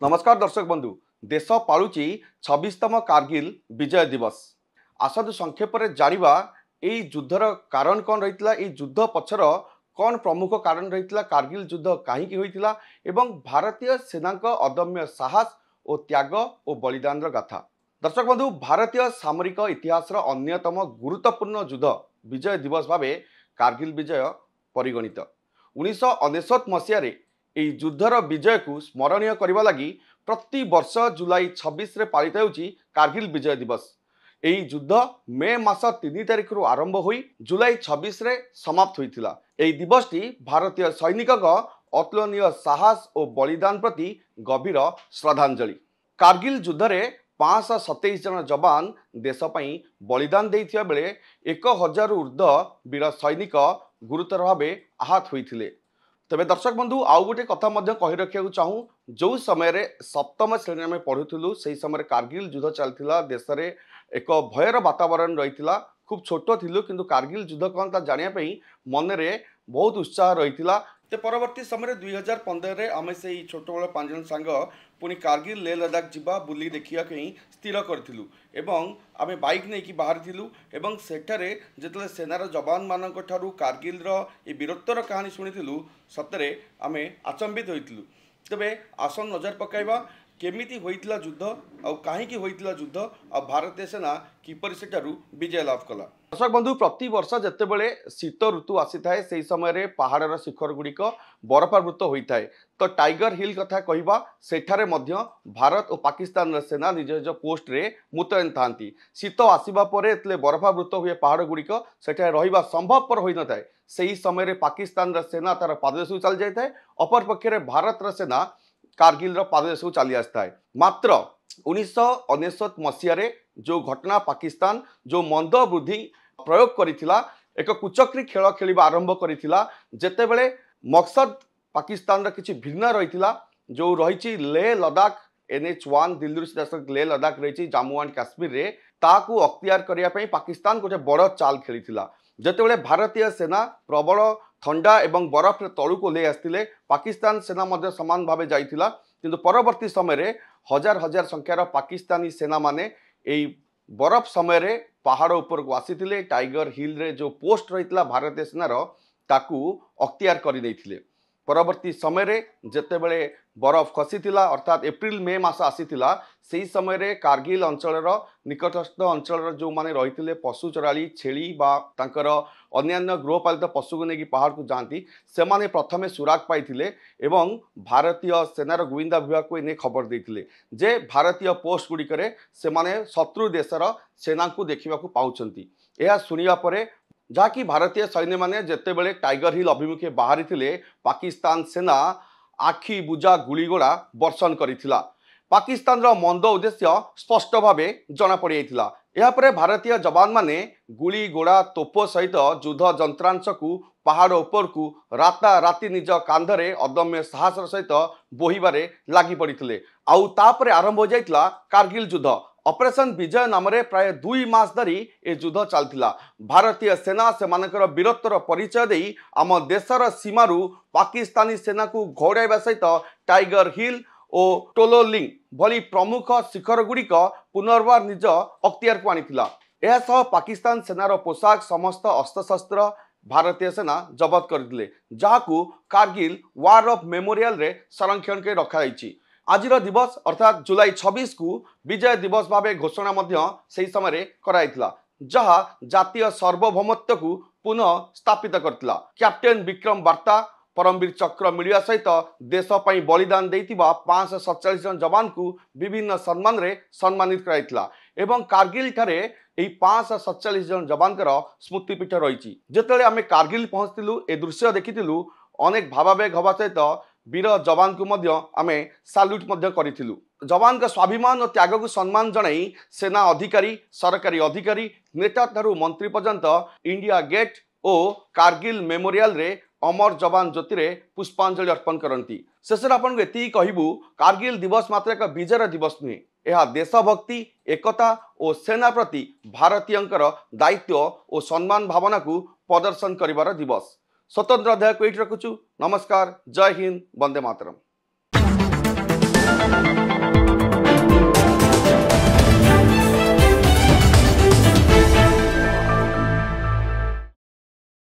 नमस्कार दर्शक बंधु। देश पालुची 26तम कारगिल विजय दिवस। आसतु संक्षेप में जानिबा एई युद्धर कारण कौन रही, युद्ध पछर कौन प्रमुख कारण रही, कारगिल युद्ध कहीं होइतिला एवं भारतीय सेना अदम्य साहस और त्याग और बलिदान गाथा। दर्शक बंधु, भारतीय सामरिक इतिहास अन्यतम गुरुत्वपूर्ण युद्ध विजय दिवस भाव कारगिल विजय परिगणित। 1969 मसीह युद्धर विजय को स्मरणीय करने लगी प्रति वर्ष जुलाई 26 रे पालित होउची कारगिल विजय दिवस। यही युद्ध मे मास 3 तारिख रु आरंभ होई जुलाई 26 रे समाप्त होइतिला। एही दिवसटी भारतीय सैनिक अतुलनीय साहस और बलिदान प्रति गभीर श्रद्धांजलि। कारगिल युद्ध में 527 जन जवान देश पई बलिदान देइथिया बेले 1000 ऊर्ध्व वीर सैनिक गुरुतर भाव आहत होइथिले। तबे दर्शक बंधु, आउ गोटे कथा कही रखा चाहूँ, जो समय सप्तम श्रेणी में पढ़ुलु से समय कारगिल युद्ध चलता देश में एक भयर वातावरण रही। खूब छोट थिलु किंतु कारगिल युद्ध कौन ता जानिया मन में बहुत उत्साह रही। परवर्ती समय 2015 आम से छोट बड़ 5 जन सांग पुणी कारगिल लेह लद्दाख जावा बुली देखा स्थिर करूँ एवं आम बाइक नहीं बाहर एवं सेठारे जिते सेनार जवान मान कारगिल वीरत्वर कहानी शुणु सतरे आम आचंबित होइतिलु। तबे आसन नजर पकाइबा केमिति होइतिला युद्ध आ काहेकि होइतिला युद्ध आ भारतीय सेना किपरि सेठारु विजय लाभ कला। दर्शक बंधु, प्रति वर्ष जेतेबेले शीत ऋतु आसी थाए से समय पहाड़र शिखर गुड़िक बरफावृत होता है। तो टाइगर हिल कथा कहवा सेठारे मध्य भारत और पाकिस्तान सेना निज निज पोस्ट रे मुतयन थांती। शीत आसवा पर बरफावृत हुए पहाड़ गुड़िक सेठारे रहिबा संभवपर होई न थाए। सही समय पाकिस्तान सेना तार पाददेश को चली जाए, अपर पक्षे भारत सेना कारगिल पाददेश को चली आसता है। मात्र 1969 मसीह जो घटना पाकिस्तान जो मंद बुद्धि प्रयोग करिथिला, एक कुचक्री खेल खेलिबा आरंभ करिथिला, जेतेबेले मकसद पाकिस्तान किछि भिन्न रहिथिला। जो रही लेह लद्दाख NH1 दिल्ली सीधा लेह लद्दाख रही जम्मू एंड काश्मीर रे ताकू अख्तियार करिया पई पाकिस्तान गोटे बड़ चाल खेलिथिला। जेतेबेले भारतीय सेना प्रबल ठंडा एवं बरफ तलू को ले आसते पाकिस्तान सेना मध्य समान भाव जाइथिला, किंतु परवर्ती समय हजार हजार संख्यार पाकिस्तानी सेना माने एई बरफ समय पहाड़ उपर को आसीथिले। टाइगर हिल रे जो पोस्ट रही भारतीय सेनार ताकू अख्तियार कर देइथिले। परवर्ती समय जेतेबेले बरफ खसीथिला अर्थात एप्रिल मे मास आसीथिला, से समय कारगिल अंचल निकटस्थ अंचल जो माने रही पशु चराली छेली बा तांकर अन्यान्य गृहपालित पशु को लेकिन पहाड़ को जाती से माने प्रथमे सुराग पाइथिले एवं भारतीय सेनार गुइंदा विभाग को इने खबर देइथिले जे भारतीय पोस्ट गुड़िकरे से माने शत्रु देशर सेना को देखा पाउछंती। यह सुनिया परे जहाँकि भारतीय सैन्य माने जेतेबेले टाइगर हिल अभिमुखे बाहरी थिले, पाकिस्तान सेना आखि बुझा गुड़ीगोड़ा वर्षण करिथिला। पाकिस्तान मंद उद्देश्य स्पष्ट भाव जना पड़ जाइथिला। यापर भारतीय जवान माने गुली गोड़ा तोप सहित युद्ध जंत्रांश को पहाड़ उपर को राता राति निज कांधरे अदम्य साहस सहित बोहिबारे लागी पड़ते। आउ तापरे आरंभ हो जाइथिला कारगिल युद्ध। ऑपरेशन विजय नाम प्राय 2 मास धरी ए युद्ध चलता। भारतीय सेना से मानकर वीरत्वर परिचय दे आम देशर सीमारू पाकिस्तानी सेना को घोड़ाइबा सहित टाइगर हिल और टोलोलिंग भली प्रमुख शिखर गुड़िक पुनर्बार निज अख्तियार को आनीथिला। यह सह पाकिस्तान सेनार पोशाक समस्त अस्त्रशस्त्र भारतीय सेना जबत करथिले, जहाकू कारगिल वार ऑफ मेमोरियल रे संरक्षण के रखा जाइछि। आजिर दिवस अर्थात जुलाई 26 को विजय दिवस भाव घोषणा से समय कराइथिला, जहा जातीय सार्वभौमत्व को पुनः स्थापित करथिला। कैप्टेन विक्रम वार्ता परमवीर चक्र मिलिया सहित देश पई बलिदान देइतिबा 547 जन जवान को विभिन्न सम्मान रे सम्मानित कराइथिला एवं कारगिल ठारे एही 547 जन जवान स्मृतिपीठ रही। जेतेबेले आमे कारगिल पहुंचतिलु ए दृश्य देखितिलु अनेक भावावेग हवा सहित वीर जवान को मध्य आमे साल्यूट मध्य करिथिलु। जवान का स्वाभिमान और त्याग को सम्मान जणाई सेना अधिकारी, सरकारी अधिकारी, नेता ठारू मंत्री पर्यंत इंडिया गेट और कारगिल मेमोरियल रे अमर जवान ज्योति रे पुष्पांजलि अर्पण करती। शेष आपन एति कहबू, कारगिल दिवस मात्र एक विजय दिवस नुहे, यह देशभक्ति, एकता और सेना प्रति भारतीयंकर दायित्व और सम्मान भावना को प्रदर्शन करिवार दिवस। स्वतंत्र अध्याय को ये रखुचु। नमस्कार, जय हिंद, वंदे मातरम। ଧନ୍ୟବାଦ।